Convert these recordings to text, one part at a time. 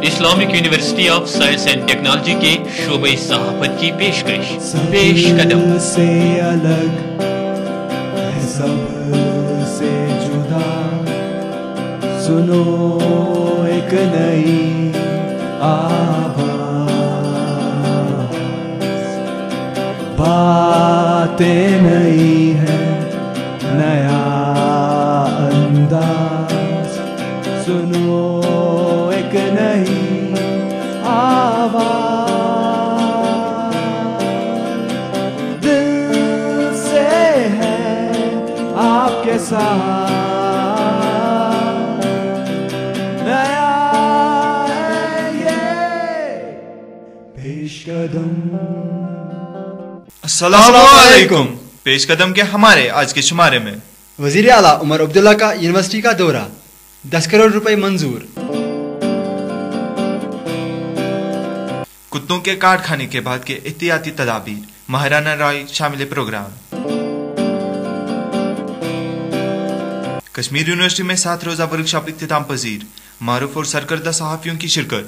Islamic university of science and technology کے شعبۂ صحافت کی پیشکش پیش قدم سے الگ ہے سب سے جدا، سنو ایک نئی آواز، باتیں نئی ہے نیا انداز، سنو ایک نئی آواز، دل سے ہے آپ کے ساتھ، نیا ہے یہ پیش قدم۔ السلام علیکم۔ پیش قدم کے ہمارے آج کے شمارے میں وزیر اعلیٰ عمر عبداللہ کا یونیورسٹی کا دورہ، 10 کروڑ روپے منظور۔ کتوں کے کاٹ کھانے کے بعد کے احتیاطی تدابیر، ماہرانہ رائے شامل پروگرام۔ کشمیر یونیورسٹی میں 7 روزہ ورکشاپ اختتام پذیر، معروف اور سرکردہ صحافیوں کی شرکت۔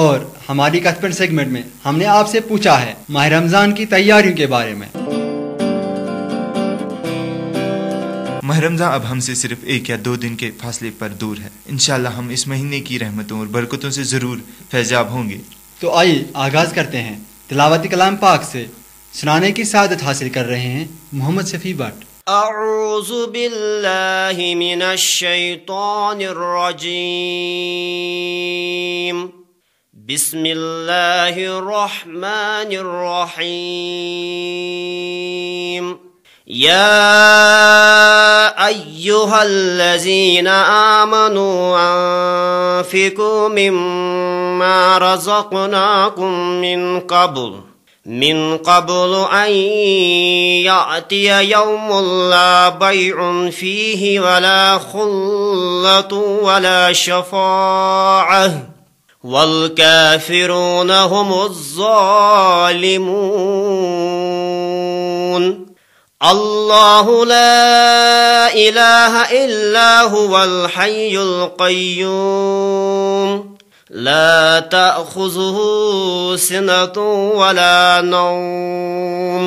اور ہماری کتھپن سیگمنٹ میں ہم نے آپ سے پوچھا ہے ماہ رمضان کی تیاریوں کے بارے میں۔ ماہ رمضان اب ہم سے صرف 1 یا 2 دن کے فاصلے پر دور ہے۔ انشاءاللہ ہم اس مہینے کی رحمتوں اور برکتوں سے ضرور فیضیاب ہوں گے۔ تو آئیے آغاز کرتے ہیں تلاوت کلام پاک سے۔ سنانے کی سعادت حاصل کر رہے ہیں محمد شفیع بٹ۔ اعوذ باللہ من الشیطان الرجیم، بسم اللہ الرحمن الرحیم۔ یا ایہا الذین آمنوا انفقوا مما رزقناکم من قبل ان یأتی یوم لا بیع فیہ ولا خلۃ ولا شفاعہ والکافرون هم الظالمون۔ اللہ لا الہ الا هو الحی القیوم، لا تأخذه سنة ولا نوم،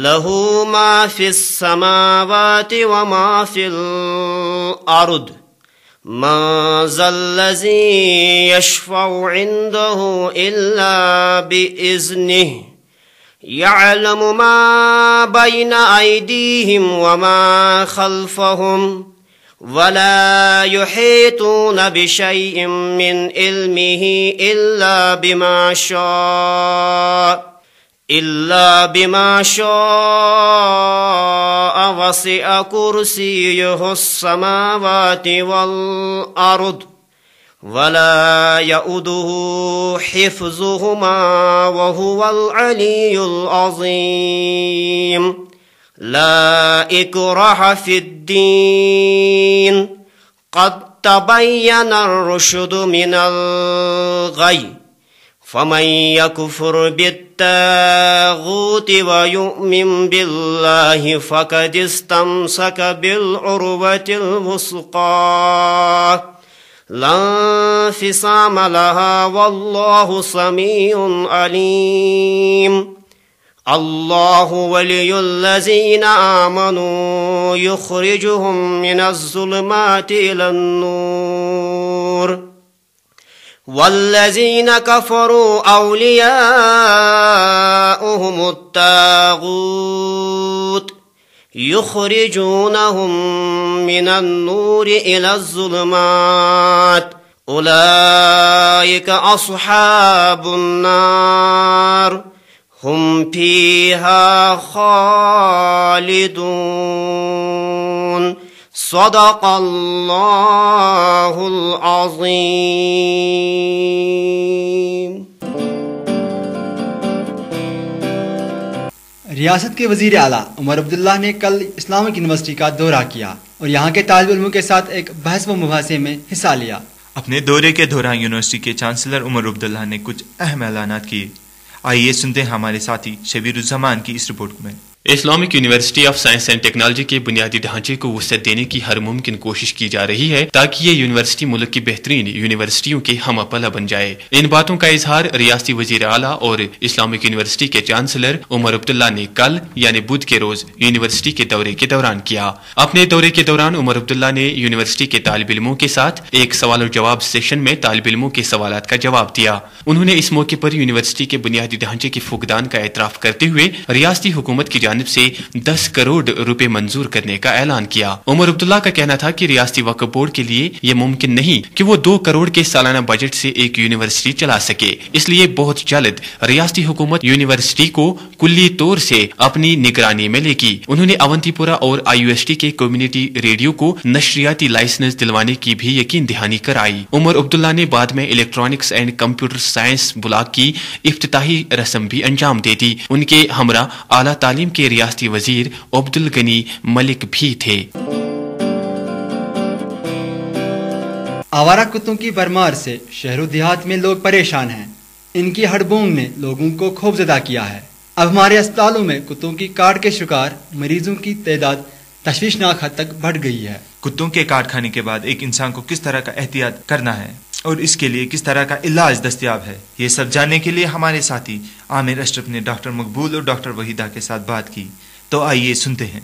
له ما في السماوات وما في الأرض، من ذا الذي يشفع عنده إلا بإذنه، يعلم ما بين أيديهم وما خلفهم، ولا يحيطون بشيء من علمه إلا بما شاء، وسع كرسيه السماوات والأرض، ولا يؤوده حفظهما وهو العلي العظيم۔ لا إكراه في الدين، قد تبين الرشد من الغي، فمن يكفر بالطاغوت ويؤمن بالله فقد استمسك بالعروة الوثقى، لا انفصام لها، والله سميع عليم۔ اللہ ولی الذین آمنوا یخرجهم من الظلمات إلى النور، والذین کفروا اولیاؤهم الطاغوت یخرجونهم من النور إلى الظلمات، اولئک اصحاب النار، ہم فیہا خالدون۔ صدق اللہ العظیم۔ ریاست کے وزیر اعلیٰ عمر عبداللہ نے کل اسلامک یونیورسٹی کا دورہ کیا اور یہاں کے طالب علموں کے ساتھ ایک بحث و مباحثے میں حصہ لیا۔ اپنے دورے کے دوران یونیورسٹی کے چانسلر عمر عبداللہ نے کچھ اہم اعلانات کیے۔ آئیے سنتے ہیں ہمارے ساتھی شبیر الزمان کی اس رپورٹ میں۔ Islamic University of Science and technology के बुनियादी ढांचे को वुसअत देने की हर मुमकिन कोशिश की जा रही है ताकि ये यूनिवर्सिटी मुल्क की बेहतरीन यूनिवर्सिटियों के हमअपला बन जाए। इन बातों का इजहार रियासती वजीर आला और इस्लामिक यूनिवर्सिटी के चांसलर उमर अब्दुल्ला ने कल यानी बुध के रोज यूनिवर्सिटी के दौरे के दौरान किया। अपने दौरे के दौरान उमर अब्दुल्ला ने यूनिवर्सिटी के तालिब इल्मों के साथ एक सवाल और जवाब सेशन में तालिब इल्मों के सवालात का जवाब दिया। उन्होंने इस मौके पर यूनिवर्सिटी के बुनियादी ढांचे के फुकदान का एतराफ करते हुए रियासती हुकूमत की जानिब से 10 करोड़ रुपए मंजूर करने का ऐलान किया। उमर अब्दुल्ला का कहना था कि रियासती वक्फ बोर्ड के लिए यह मुमकिन नहीं कि वो 2 करोड़ के सालाना बजट से एक यूनिवर्सिटी चला सके, इसलिए बहुत जल्द रियासती हुकूमत यूनिवर्सिटी को कुल्ली तौर से अपनी निगरानी में लेगी। उन्होंने अवंतीपुरा और IUST के कम्युनिटी रेडियो को नशरियाती लाइसेंस दिलवाने की भी यकीन दहानी कराई। उमर अब्दुल्ला ने बाद में electronics and computer science block की इफ्तिताही रस्म भी अंजाम दे दी। उनके हमरा आला तालीम के रियासती वजीर अब्दुल गनी मलिक भी थे। आवारा कुत्तों की भरमार से शहरों देहात में लोग परेशान हैं। इनकी हड़बोंग ने लोगों को खौफजदा किया है। अब हमारे अस्पतालों में कुत्तों की काट के शिकार मरीजों की तादाद तशवीशनाक हद तक बढ़ गई है। कुत्तों के काट खाने के बाद एक इंसान को किस तरह का एहतियात करना है और इसके लिए किस तरह का इलाज दस्तयाब है, ये सब जानने के लिए हमारे साथी आमिर अशरफ ने डॉक्टर मकबूल और डॉक्टर वहीदा के साथ बात की। तो आइए सुनते हैं।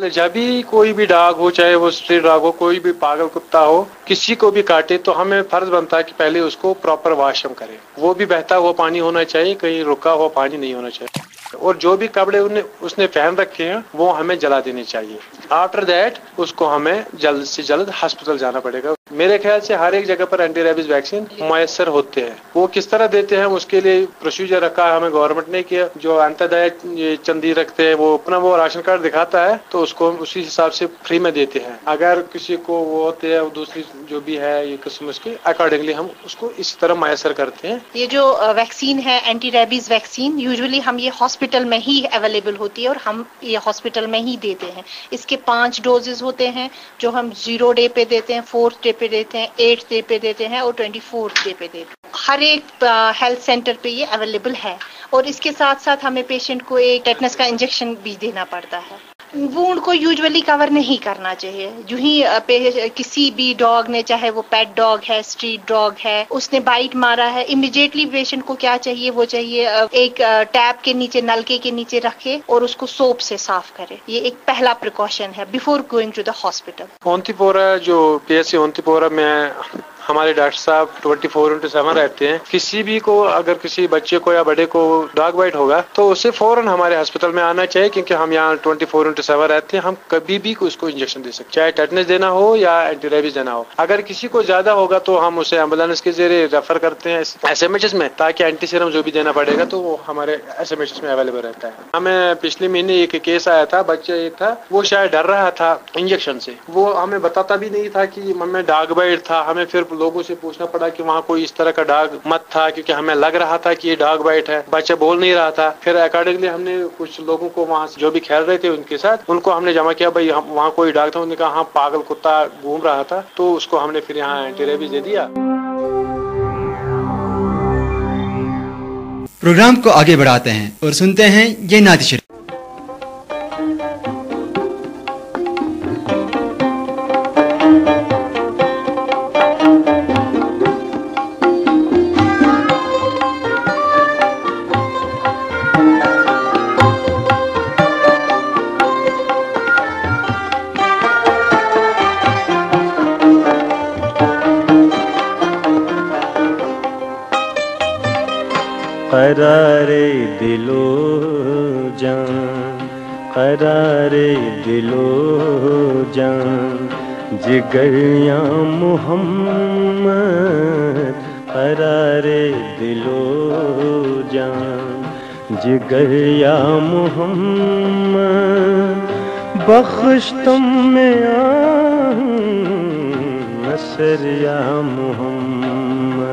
जब भी कोई भी डॉग हो, चाहे वो स्ट्रीट डॉग हो, कोई भी पागल कुत्ता हो, किसी को भी काटे तो हमें फर्ज बनता है कि पहले उसको प्रॉपर वॉश हम करें। वो भी बहता हुआ पानी होना चाहिए, कहीं रुका हुआ पानी नहीं होना चाहिए। और जो भी कपड़े उसने पहन रखे हैं वो हमें जला देने चाहिए। आफ्टर दैट उसको हमें जल्द से जल्द हॉस्पिटल जाना पड़ेगा। मेरे ख्याल से हर एक जगह पर एंटी रेबीज वैक्सीन मुयसर होते हैं। वो किस तरह देते हैं उसके लिए प्रोसीजर रखा है हमें गवर्नमेंट ने किया। जो अंत्योदय चंदी रखते हैं वो अपना वो राशन कार्ड दिखाता है तो उसको उसी हिसाब से फ्री में देते हैं। अगर किसी को वो होते हैं दूसरी जो भी है ये किस्म उसके अकॉर्डिंगली हम उसको इस तरह मुयसर करते हैं। ये जो वैक्सीन है एंटी रेबीज वैक्सीन यूजुअली हम ये हॉस्पिटल में ही अवेलेबल होती है और हम ये हॉस्पिटल में ही देते हैं। इसके 5 डोजेज होते हैं जो हम 0 डे पे देते हैं, 4th डे पे देते हैं, 8th डे पे देते हैं और 24th डे पे देते हैं। हर एक हेल्थ सेंटर पे ये अवेलेबल है और इसके साथ साथ हमें पेशेंट को एक टेटनस का इंजेक्शन भी देना पड़ता है। वुंड को यूजुअली कवर नहीं करना चाहिए। जो ही किसी भी डॉग ने, चाहे वो पेट डॉग है, स्ट्रीट डॉग है, उसने बाइट मारा है, इमीडिएटली पेशेंट को क्या चाहिए, वो चाहिए एक टैप के नीचे, नलके के नीचे रखे और उसको सोप से साफ करे। ये एक पहला प्रिकॉशन है before going to the hospital. Awantipora जो PSC ओंतीपोरा में हमारे डॉक्टर साहब 24/7 रहते हैं। किसी भी को अगर किसी बच्चे को या बड़े को डॉग बाइट होगा तो उसे फौरन हमारे अस्पताल में आना चाहिए, क्योंकि हम यहाँ 24/7 रहते हैं। हम कभी भी उसको इंजेक्शन दे सकते, चाहे टेटनस देना हो या एंटी रेबीज देना हो। अगर किसी को ज्यादा होगा तो हम उसे एम्बुलेंस के जरिए रेफर करते हैं SMHS में, ताकि एंटी सीरम जो भी देना पड़ेगा तो वो हमारे SMHS में अवेलेबल रहता है। हमें पिछले महीने एक केस आया था, बच्चा एक था, वो शायद डर रहा था इंजेक्शन से। वो हमें बताता भी नहीं था कि हमें डॉग बाइट था। हमें फिर लोगों से पूछना पड़ा कि वहाँ कोई इस तरह का डॉग मत था, क्योंकि हमें लग रहा था कि ये डॉग बाइट है। बच्चा बोल नहीं रहा था। फिर अकॉर्डिंगली हमने कुछ लोगों को वहाँ जो भी खेल रहे थे उनके साथ उनको हमने जमा किया, भाई हम वहाँ कोई डॉग था। उन्होंने कहा हाँ पागल कुत्ता घूम रहा था, तो उसको हमने फिर यहाँ एंटी रेबीज दे दिया। प्रोग्राम को आगे बढ़ाते हैं और सुनते हैं ये नाती शरीफ। करारे दिलो जान, करारे दिलो जान, जिगर या मोहम्मद, करारे दिलो जान, जिगर या मोहम्मद, बख्श तुम में नसर या मोहम्मद,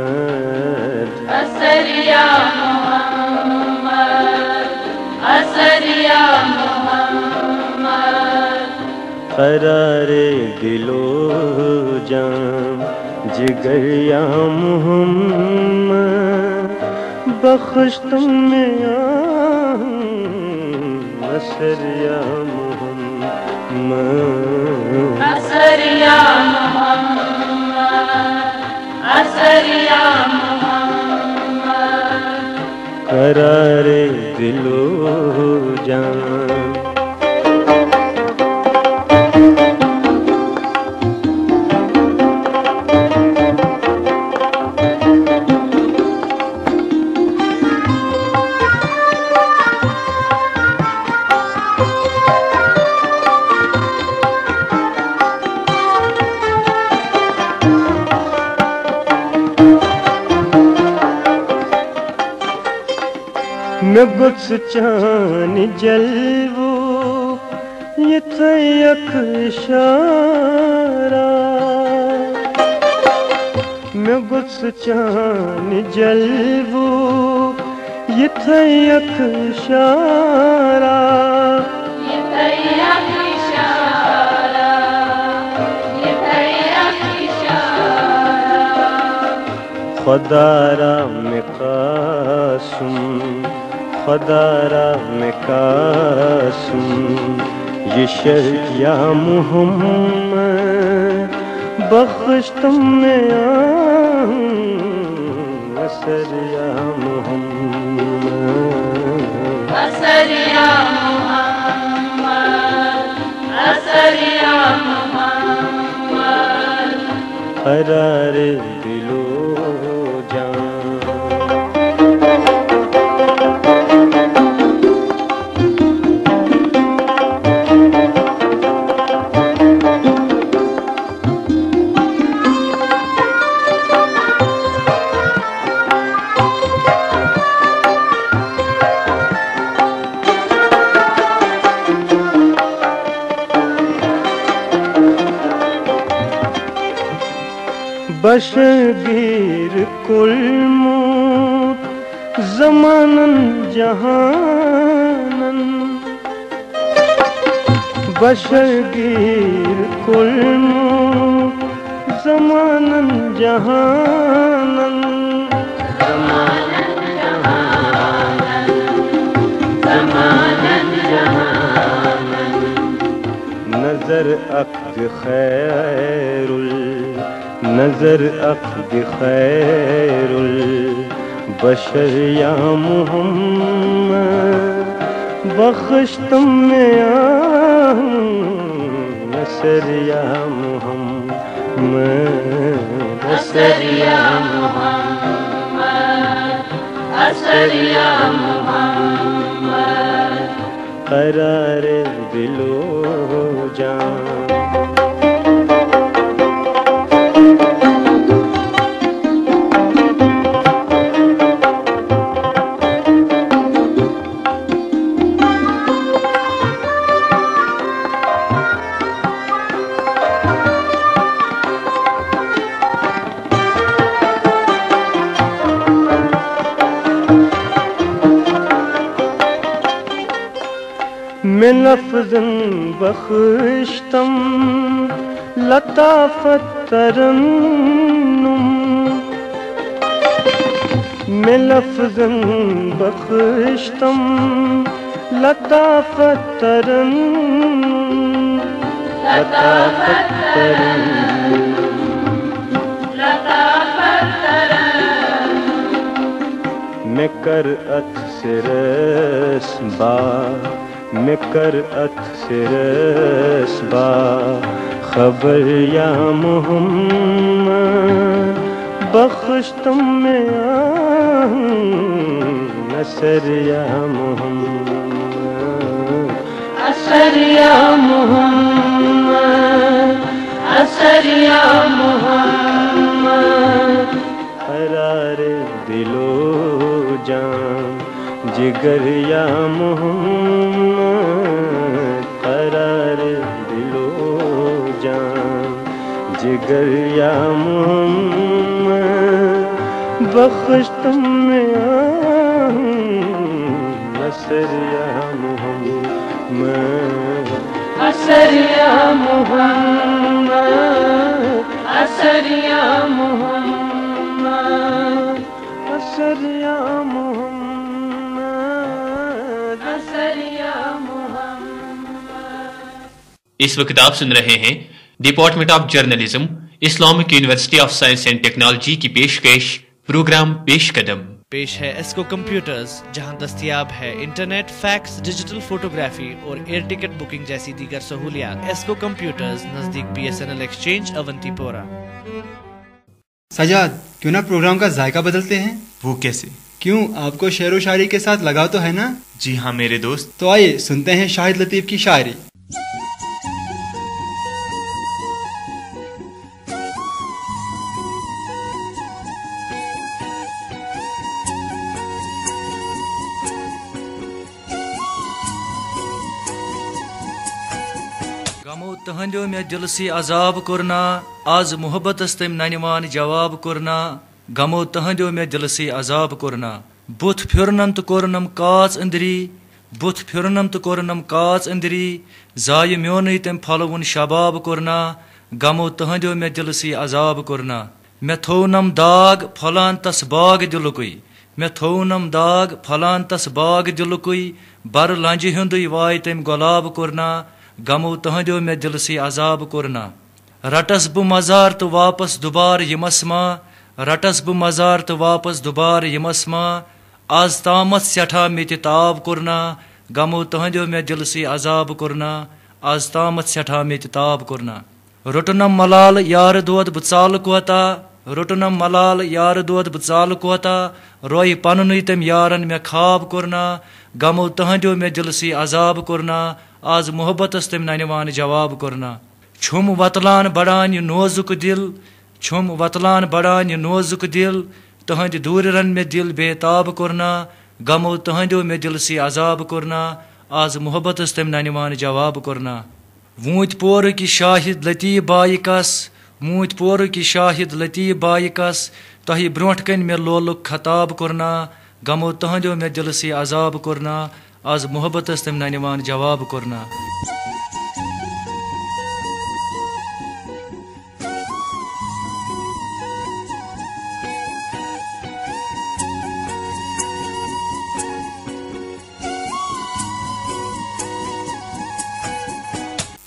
असर या मोहम्मद, असर या मोहम्मद, करारे दिलो जान, जिगर या मोहम्मद, بخش تم میں اثر یا محمد اثر یا محمد اثر یا محمد قرار دل و جان میں گس چان جلوو یتھیک اشارہ میں گس چان جلوو یتھیک اشارہ یتھیک اشارہ یتھیک اشارہ خدا را میں قاسم خدا را میں قاسم یہ شرط یا محمد بخش تم میں اثر یا محمد اثر یا محمد اثر یا محمد قرار دل و جان بشر گیر کل موت زمانن جہانن بشر گیر کل موت زمانن جہانن زمانن جہانن نظر عقد خیر نظر عقد خیر البشر یا محمد بخش تم میں اثر یا محمد اثر یا محمد اثر یا محمد قرار دل و جان میں لفظ بخشتم لطافت ترنم میں لفظ بخشتم لطافت ترنم لطافت ترنم لطافت ترنم میں کرعت سے رسبا میں کرعت سے رسبا خبر یا محمد بخش تم میں اثر یا محمد اثر یا محمد اثر یا محمد قرار دل و جان جگر یا محمد قرار دل و جان جگر یا محمد بخش تم میں اثر یا محمد اثر یا محمد اثر یا محمد असरिया मोहम्मद, असरिया मोहम्मद। इस वक्त आप सुन रहे हैं department of journalism Islamic University of Science and technology की पेशकश प्रोग्राम पेश कदम। पेश है एस्को कंप्यूटर्स, जहां दस्तयाब है इंटरनेट, फैक्स, डिजिटल फोटोग्राफी और एयर टिकट बुकिंग जैसी दीगर सहूलियात। एस्को कंप्यूटर्स, नजदीक BSNL एक्सचेंज, अवंतीपोरा। सजाद, क्यों ना प्रोग्राम का जायका बदलते हैं? वो कैसे? क्यों, आपको शेर व शायरी के साथ लगाव तो है ना? जी हाँ मेरे दोस्त। तो आइए सुनते हैं शाहिद लतीफ की शायरी। गमो तहंदो में दिल से अजाब करना, आज मोहब्बत तम ननवान जवाब करना। गमो तहंदो में दिल से अजाब करना, बुथ फिरनम तो कोरनम काच अंदरी, बुथ फिरनम तो कोरनम काच अंदरी। जाय म्योन तम फलवन शबाब करना, गमो तहंदो में दिल से अजाब करना। मैं थोनम दाग फलान तस बाग दिलकुई, मैं थोनम दाग फलान तस बाग दिलकुई। बर लंज हुंद वाय तम गुलाब करना, गमो तहंदो में दिल से अजाब करना। रटस बु मजार तो वापस दुबार यमसमा, रटस बु मजार तो वापस दुबार यमसमा। आज तामत सठा में ताब करना, गमो तहंदो में दिल से अजाब करना। आज तामत सठा में ताब करना। रुटनम मलाल यार दोद बचाल कोता, रुटनम मलाल यार दोद बचाल कोता। रोय पनुन तम यारन में खाब करना, गमो तहंदो में दिल से अजाब करना। आज मोहब्बत तम ननवान जवाब करना। छुम वतलान बड़ान नोजुक दिल, छुम वतलान बड़ान नोजुक दिल। तहंद दूरन में दिल बेताब करना, गमो तहंदो में दिल से अजाब करना। आज मोहब्बत तम ननवान जवाब करना। वूत पोर की शाहिद लतीफ बाइकस, वूत पोर की शाहिद लतीफ बाइकस। तही ब्रोट कन में लोलुक खताब करना, गमो तहंदो में दिल से अजाब करना। आज मोहब्बत तम ननवान जवाब करना।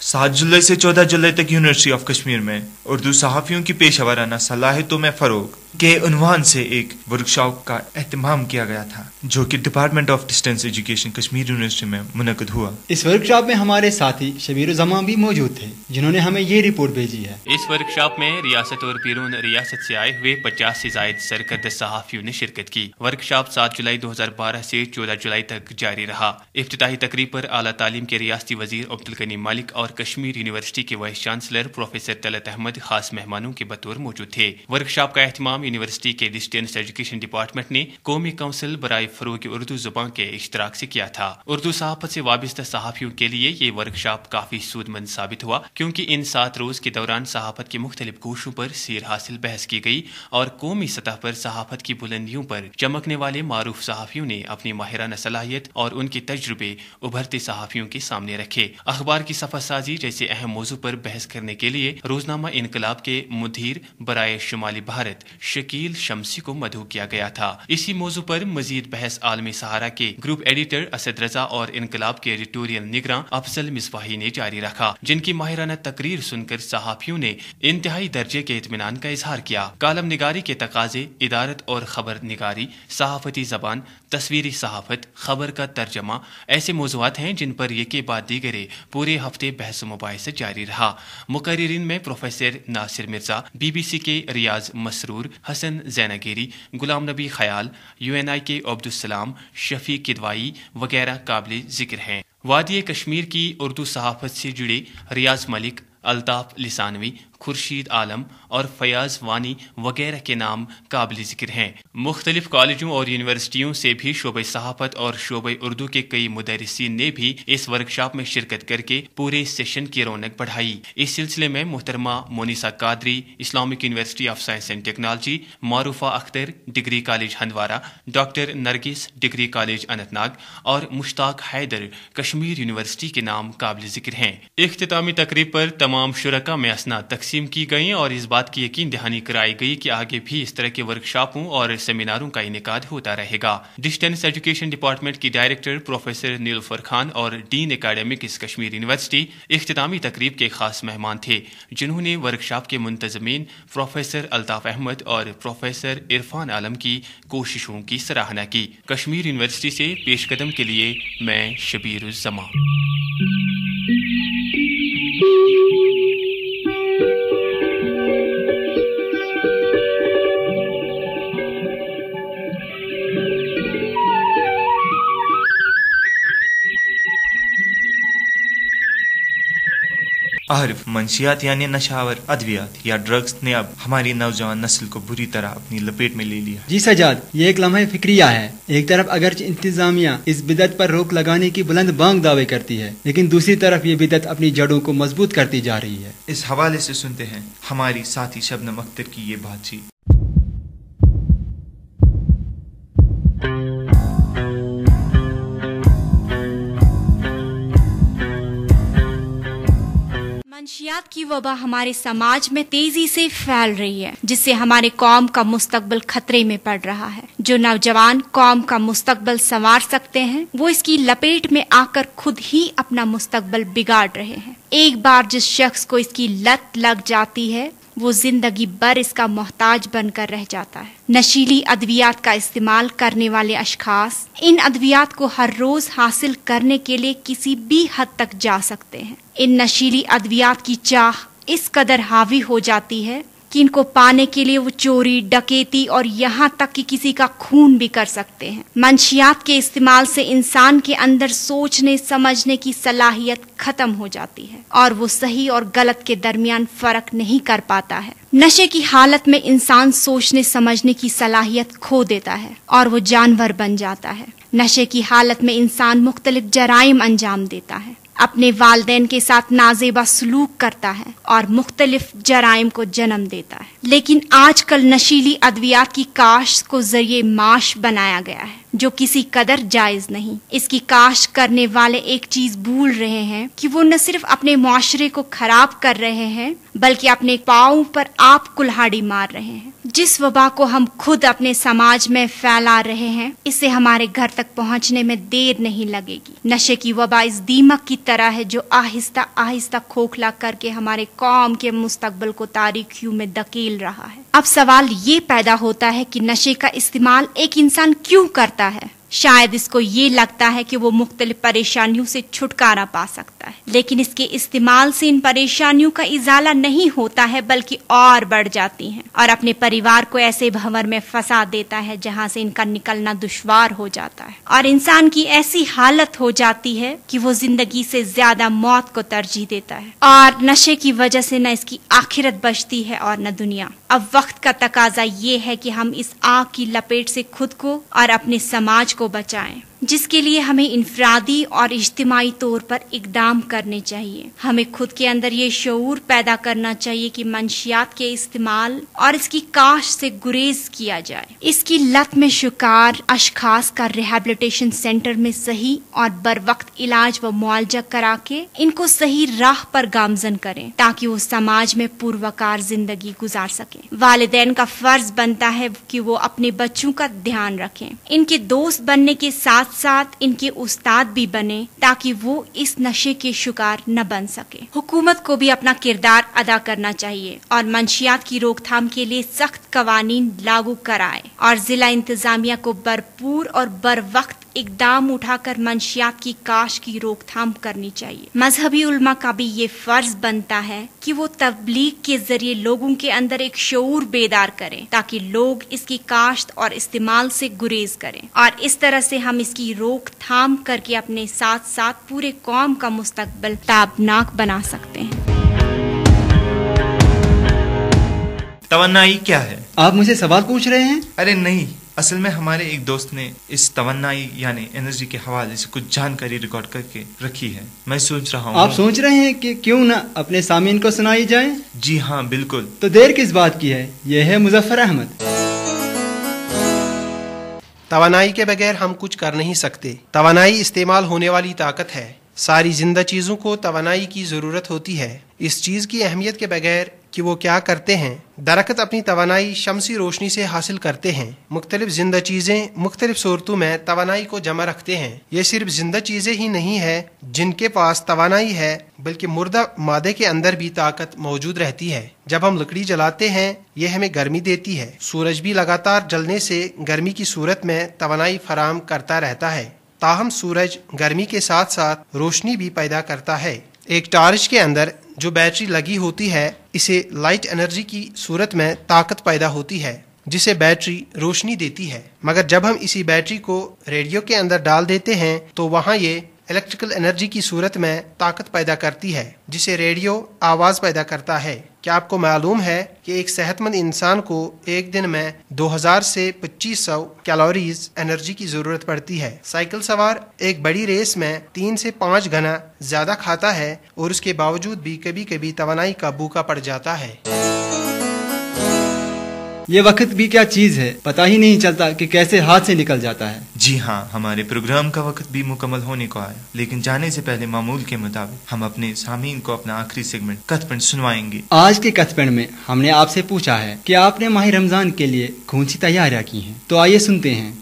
सात जुलाई से 14 जुलाई तक यूनिवर्सिटी ऑफ कश्मीर में उर्दू सहाफ़ियों की पेशेवराना सलाहियतों में फ़रोग के उन्वान से एक वर्कशॉप का एहतमाम किया गया था, जो कि department of distance education Kashmir university में मुनक़द हुआ। इस वर्कशॉप में हमारे साथी शबीर जमा भी मौजूद थे, जिन्होंने हमें ये रिपोर्ट भेजी है। इस वर्कशॉप में रियासत और बैरून रियासत से आए हुए 50 से जायद सरकर्द सहाफ़ियों ने शिरकत की। वर्कशॉप 7 जुलाई 2012 से 14 जुलाई तक जारी रहा। इफ्तिताही तकरीब पर आला तालीम के रियासती वजीर अब्दुल गनी मालिक और कश्मीर यूनिवर्सिटी के vice chancellor professor Talat Ahmad खास मेहमानों के बतौर मौजूद थे। वर्कशॉप का एहतमाम यूनिवर्सिटी के डिस्टेंस एजुकेशन डिपार्टमेंट ने कौमी काउंसिल बराए फरोग उर्दू जुबान के इश्तराक से किया था। उर्दू सहाफत से वाबस्ता सहाफियों के लिए ये वर्कशॉप काफी सूदमंद साबित हुआ, क्योंकि इन 7 रोज के दौरान सहाफत के मुख्तलिफ गोशों पर सीर हासिल बहस की गई और कौमी सतह पर सहाफत की बुलंदियों पर चमकने वाले मारूफ सहाफियों ने अपनी माहिराना सलाहियत और उनके तजुर्बे उभरते सहाफियों के सामने रखे। अखबार की सफासाजी जैसे अहम मौजू पर बहस करने के लिए रोजनामा इनकलाब के मुदीर बराए शुमाली भारत शकील शमसी को मदऊ किया गया था। इसी मौजू पर मजीद बहस आलमी सहारा के ग्रुप एडिटर असद रजा और इनकलाब के एडिटोरियल निगरान अफजल मिसबाही ने जारी रखा, जिनकी माहिराना तकरीर सुनकर सहाफियों ने इंतहाई दर्जे के इत्मीनान का इजहार किया। कालम निगारी के तकाजे, इदारत और खबर निगारी, सहाफती जबान, तस्वीरी सहाफत, खबर का तर्जमा ऐसे मौजूआत हैं जिन पर ये के बाद दीगरे पूरे हफ्ते बहस मुबाहिसा जारी रहा। मुकर्रिरीन में प्रोफेसर नासिर मिर्जा, BBC के रियाज मसरूर, हसन जैनागिरी, गुलाम नबी खयाल, UNI के अब्दुलसलाम, शफी किदवाई वगैरह काबिल जिक्र हैं। वादी कश्मीर की उर्दू सहाफत से जुड़े रियाज मलिक, अल्ताफ लिसानवी, खुर्शीद आलम और फयाज वानी वगैरह के नाम काबिल जिक्र हैं। मुख्तलिफ कॉलेजों और यूनिवर्सिटियों से भी शोबे सहाफत और शोबे उर्दू के कई मुदर्रिसीन ने भी इस वर्कशॉप में शिरकत करके पूरे सेशन की रौनक बढ़ाई। इस सिलसिले में मोहतरमा Monisa Qadri, Islamic University of Science and Technology, Maroofa Akhtar, degree college Handwara, doctor Nargis, degree college Anantnag और मुश्ताक हैदर, कश्मीर यूनिवर्सिटी के नाम काबिल जिक्र हैं। इख्तितामी तकरीब पर तमाम शुरका में असना तकसीम तकसीम की गई और इस बात की यकीन दहानी कराई गई कि आगे भी इस तरह के वर्कशॉपों और सेमिनारों का इनेकाद होता रहेगा। डिस्टेंस एजुकेशन डिपार्टमेंट की डायरेक्टर प्रोफेसर नीलुफर खान और डीन एकेडमिक्स कश्मीर यूनिवर्सिटी इख्तितामी तकरीब के खास मेहमान थे, जिन्होंने वर्कशॉप के मुंतजमीन प्रोफेसर अल्ताफ अहमद और प्रोफेसर इरफान आलम की कोशिशों की सराहना की। कश्मीर यूनिवर्सिटी से पेशकदम के लिए मैं शबीर उज़ ज़मा। आरिफ, मंशियात यानी नशावर अद्वियात या ड्रग्स ने अब हमारी नौजवान नस्ल को बुरी तरह अपनी लपेट में ले लिया। जी सजाद, ये एक लम्हा फिक्रिया है। एक तरफ अगरचे इंतजामिया इस बिदत पर रोक लगाने की बुलंद बांग दावे करती है, लेकिन दूसरी तरफ ये बिदत अपनी जड़ों को मजबूत करती जा रही है। इस हवाले से सुनते हैं हमारी साथी शबनम अख्तर की ये बातचीत। मंशियात की वबा हमारे समाज में तेजी से फैल रही है, जिससे हमारे कौम का मुस्तकबिल खतरे में पड़ रहा है। जो नौजवान कौम का मुस्तकबिल संवार सकते हैं, वो इसकी लपेट में आकर खुद ही अपना मुस्तकबिल बिगाड़ रहे हैं। एक बार जिस शख्स को इसकी लत लग जाती है, वो जिंदगी भर इसका मोहताज बनकर रह जाता है। नशीली अद्वियात का इस्तेमाल करने वाले अशखास इन अद्वियात को हर रोज हासिल करने के लिए किसी भी हद तक जा सकते हैं। इन नशीली अद्वियात की चाह इस कदर हावी हो जाती है कि इनको पाने के लिए वो चोरी, डकैती और यहाँ तक कि किसी का खून भी कर सकते हैं। मंशियात के इस्तेमाल से इंसान के अंदर सोचने समझने की सलाहियत खत्म हो जाती है और वो सही और गलत के दरमियान फर्क नहीं कर पाता है। नशे की हालत में इंसान सोचने समझने की सलाहियत खो देता है और वो जानवर बन जाता है। नशे की हालत में इंसान मुख्तलिफ जराइम अंजाम देता है, अपने वालिदैन के साथ नाजेबा सलूक करता है और मुख्तलिफ जराइम को जन्म देता है। लेकिन आजकल नशीली अद्वियात की काश्त को जरिए माश बनाया गया है, जो किसी कदर जायज नहीं। इसकी काश्त करने वाले एक चीज भूल रहे हैं कि वो न सिर्फ अपने मुआशरे को खराब कर रहे हैं, बल्कि अपने पाँव पर आप कुल्हाड़ी मार रहे हैं। जिस वबा को हम खुद अपने समाज में फैला रहे हैं, इससे हमारे घर तक पहुंचने में देर नहीं लगेगी। नशे की वबा इस दीमक की तरह है जो आहिस्ता आहिस्ता खोखला करके हमारे कौम के मुस्तकबिल को तारीखियों में धकेल रहा है। अब सवाल ये पैदा होता है कि नशे का इस्तेमाल एक इंसान क्यों करता है? शायद इसको ये लगता है कि वो मुख्तलिफ परेशानियों से छुटकारा पा सकता है, लेकिन इसके इस्तेमाल से इन परेशानियों का इजाला नहीं होता है, बल्कि और बढ़ जाती हैं और अपने परिवार को ऐसे भंवर में फंसा देता है जहां से इनका निकलना दुश्वार हो जाता है और इंसान की ऐसी हालत हो जाती है कि वो जिंदगी से ज्यादा मौत को तरजीह देता है। और नशे की वजह से न इसकी आखिरत बचती है और न दुनिया। अब वक्त का तकाजा ये है कि हम इस आग की लपेट से खुद को और अपने समाज को बचाएं, जिसके लिए हमें इनफरादी और इज्तिमाई तौर पर इकदाम करने चाहिए। हमें खुद के अंदर ये शऊर पैदा करना चाहिए कि मंशियात के इस्तेमाल और इसकी काश्त से गुरेज किया जाए। इसकी लत में शिकार अशखास का रिहैबिलिटेशन सेंटर में सही और बर वक्त इलाज व मुआवजा करा के इनको सही राह पर गामजन करें, ताकि वो समाज में पुरवकार जिंदगी गुजार सके। वालिदैन का फर्ज बनता है कि वो अपने बच्चों का ध्यान रखें, इनके दोस्त बनने के साथ साथ इनके उस्ताद भी बने, ताकि वो इस नशे के शिकार न बन सके। हुकूमत को भी अपना किरदार अदा करना चाहिए और मंशियात की रोकथाम के लिए सख्त कवानीन लागू कराए और जिला इंतजामिया को भरपूर और बर वक्त इकदाम उठाकर मंशियात की काश की रोकथाम करनी चाहिए। मजहबी उल्मा का भी ये फर्ज बनता है कि वो तबलीग के जरिए लोगों के अंदर एक शऊर बेदार करें, ताकि लोग इसकी काश्त और इस्तेमाल से गुरेज करें और इस तरह से हम इसकी रोकथाम करके अपने साथ साथ पूरे कौम का मुस्तकबिल ताबनाक बना सकते हैं। तवन्नाई क्या है? आप मुझे सवाल पूछ रहे हैं? अरे नहीं, असल में हमारे एक दोस्त ने इस तवन्नाई यानी एनर्जी के हवाले से कुछ जानकारी रिकॉर्ड करके रखी है। मैं सोच रहा हूँ। आप सोच रहे हैं कि क्यों न अपने सामीन को सुनाई जाए? जी हाँ, बिल्कुल। तो देर किस बात की है? यह है मुजफ्फर अहमद। तवानाई के बगैर हम कुछ कर नहीं सकते। तवानाई इस्तेमाल होने वाली ताकत है। सारी जिंदा चीजों को तवानाई की जरूरत होती है। इस चीज की अहमियत के बगैर کہ وہ کیا کرتے ہیں۔ درخت اپنی توانائی شمسی روشنی سے حاصل کرتے ہیں۔ مختلف زندہ چیزیں مختلف صورتوں میں توانائی کو جمع رکھتے ہیں۔ یہ صرف زندہ چیزیں ہی نہیں ہے جن کے پاس توانائی ہے، بلکہ مردہ مادے کے اندر بھی طاقت موجود رہتی ہے۔ جب ہم لکڑی جلاتے ہیں یہ ہمیں گرمی دیتی ہے۔ سورج بھی لگاتار جلنے سے گرمی کی صورت میں توانائی فراہم کرتا رہتا ہے، تاہم سورج گرمی کے ساتھ ساتھ روشنی بھی پیدا کرتا ہے۔ ایک ٹارچ کے اندر جو بیٹری لگی ہوتی ہے اسے لائٹ انرجی کی صورت میں طاقت پیدا ہوتی ہے جسے بیٹری روشنی دیتی ہے، مگر جب ہم اسی بیٹری کو ریڈیو کے اندر ڈال دیتے ہیں تو وہاں یہ الیکٹریکل انرجی کی صورت میں طاقت پیدا کرتی ہے جسے ریڈیو آواز پیدا کرتا ہے۔ کیا آپ کو معلوم ہے کہ ایک صحت مند انسان کو ایک دن میں 2000 سے 2500 کیلوریز انرجی کی ضرورت پڑتی ہے۔ سائیکل سوار ایک بڑی ریس میں 3 سے 5 گنا زیادہ کھاتا ہے اور اس کے باوجود بھی کبھی کبھی توانائی کا بھوکا پڑ جاتا ہے۔ یہ وقت بھی کیا چیز ہے، پتہ ہی نہیں چلتا کہ کیسے ہاتھ سے نکل جاتا ہے۔ جی ہاں، ہمارے پروگرام کا وقت بھی مکمل ہونے کو آیا، لیکن جانے سے پہلے معمول کے مطابق ہم اپنے سامعین کو اپنا آخری سیگمنٹ کت پنڈ سنوائیں گے۔ آج کے کت پنڈ میں ہم نے آپ سے پوچھا ہے کہ آپ نے ماہ رمضان کے لیے کون سی تیاریاں کی ہیں، تو آئیے سنتے ہیں۔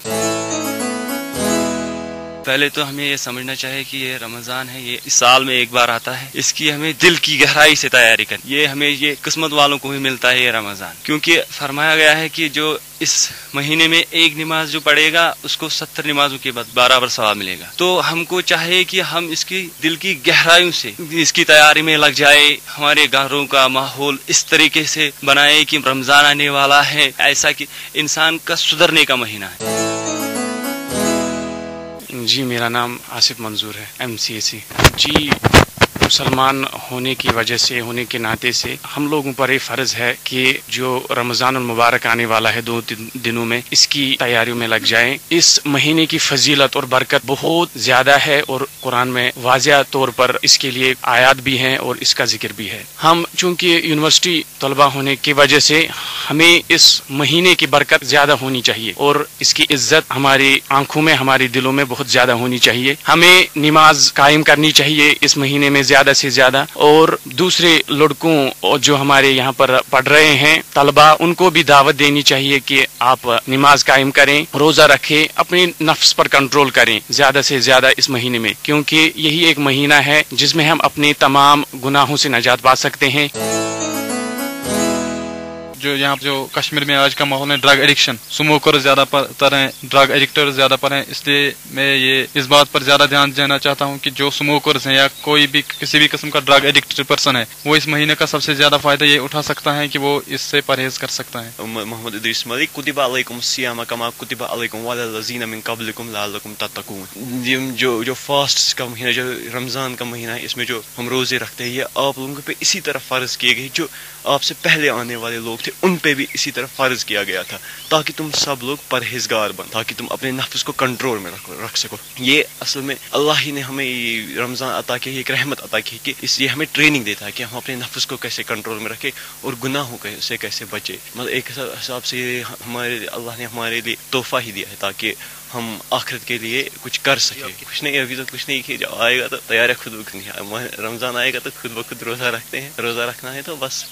پہلے تو ہمیں یہ سمجھنا چاہیے کہ یہ رمضان ہے، یہ اس سال میں ایک بار آتا ہے، اس کی ہمیں دل کی گہرائی سے تیاری کرنی۔ یہ ہمیں یہ قسمت والوں کو ہی ملتا ہے یہ رمضان، کیونکہ فرمایا گیا ہے کہ جو اس مہینے میں ایک نماز جو پڑھے گا اس کو 70 نمازوں کے بعد برابر ثواب ملے گا۔ تو ہم کو چاہیے کہ ہم اس کی دل کی گہرائیوں سے اس کی تیاری میں لگ جائے، ہمارے گھروں کا ماحول اس طریقے سے بنائے کہ رمضان آنے والا ہے ایسا کہ انسان کا سدھرنے کا مہینہ ہے۔ جی میرا نام آصف منظور ہے، MCAC۔ جی مسلمان ہونے کی وجہ سے، ہونے کے ناطے سے ہم لوگوں پر یہ فرض ہے کہ جو رمضان المبارک آنے والا ہے 2 دنوں میں، اس کی تیاریوں میں لگ جائیں۔ اس مہینے کی فضیلت اور برکت بہت زیادہ ہے اور قرآن میں واضح طور پر اس کے لیے آیات بھی ہیں اور اس کا ذکر بھی ہے۔ ہم چونکہ یونیورسٹی طلبہ ہونے کی وجہ سے ہمیں اس مہینے کی برکت زیادہ ہونی چاہیے اور اس کی عزت ہماری آنکھوں میں، ہمارے دلوں میں بہت زیادہ ہونی چاہیے۔ ہمیں نماز قائم کرنی چاہیے اس مہینے میں زیادہ سے زیادہ، اور دوسرے لڑکوں جو ہمارے یہاں پر پڑھ رہے ہیں طلبہ، ان کو بھی دعوت دینی چاہیے کہ آپ نماز قائم کریں، روزہ رکھیں، اپنے نفس پر کنٹرول کریں زیادہ سے زیادہ اس مہینے میں، کیونکہ یہی ایک مہینہ ہے جس میں ہم اپنے تمام گناہوں سے نجات پا سکتے ہیں۔ جو یہاں جو کشمیر میں آج کا ماحول ہے، ڈرگ ایڈکشن، سموکر زیادہ تر ہیں، ڈرگ ایڈکٹر زیادہ پر ہیں، اس لیے میں یہ اس بات پر زیادہ دھیان دینا چاہتا ہوں کہ جو سموکرز ہیں یا کوئی بھی کسی بھی قسم کا ڈرگ ایڈکٹڈ پرسن ہے، وہ اس مہینے کا سب سے زیادہ فائدہ یہ اٹھا سکتا ہے کہ وہ اس سے پرہیز کر سکتا ہے۔ محمد ادریس ملک، کتب علیکم الصیام کما کتب علیکم وعلی الذین من قبلکم لعلکم تتقون۔ جو فاسٹ کا مہینہ، جو رمضان کا مہینہ ہے، اس میں جو ہم روزے رکھتے ہیں، یہ آپ لوگوں پہ اسی طرح فرض کیے گئے جو آپ سے پہلے آنے والے لوگ تھے، ان پہ بھی اسی طرح فرض کیا گیا تھا، تاکہ تم سب لوگ پرہیزگار بن، تاکہ تم اپنے نفس کو کنٹرول میں رکھ سکو۔ یہ اصل میں اللہ ہی نے ہمیں یہ رمضان عطا کی، ایک رحمت عطا کی کہ اس لیے ہمیں ٹریننگ دیتا ہے کہ ہم اپنے نفس کو کیسے کنٹرول میں رکھیں اور گناہوں سے کیسے بچے۔ مطلب ایک حساب سے اللہ نے ہمارے لیے تحفہ ہی دیا ہے تاکہ ہم آخرت کے لیے کچھ کر سکیں۔ کچھ نہیں، ابھی تو کچھ نہیں کیا، جب آئے گا تو تیاری خود بخود نہیں، رمضان آئے گا تو خود بخود روزہ رکھتے ہیں، روزہ رکھنا ہے تو بس۔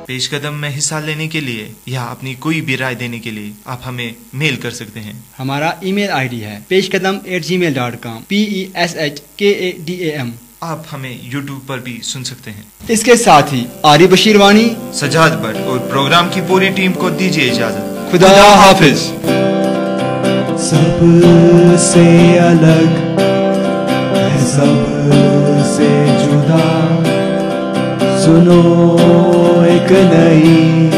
پیش قدم میں حصہ لینے کے لیے یا اپنی کوئی بھی رائے دینے کے لیے آپ ہمیں میل کر سکتے ہیں۔ ہمارا ای میل ID ہے peshkadam@gmail.com PESHKADAM۔ آپ ہمیں YouTube پر بھی سن سکتے ہیں۔ اس کے ساتھ ہی آری بشیر وانی، سجاد بٹ اور پروگرام کی پوری ٹیم کو دیجیے اجازت۔ خدا حافظ۔ سب سے الگ ہے، سب سے جدا، سنو ایک نئی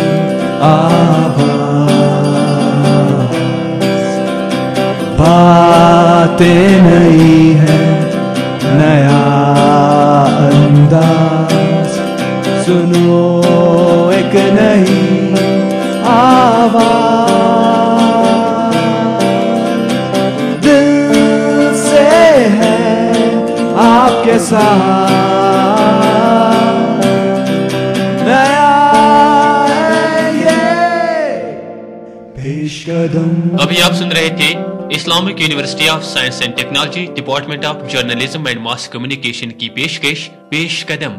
آواز، باتیں نئی ہیں، نیا انداز، سنو ایک نئی آواز، دل سے ہے آپ کے ساتھ، ابھی آپ سن رہے تھے Islamic university of science and technology department of journalism and mass communication کی پیشکش پیش قدم۔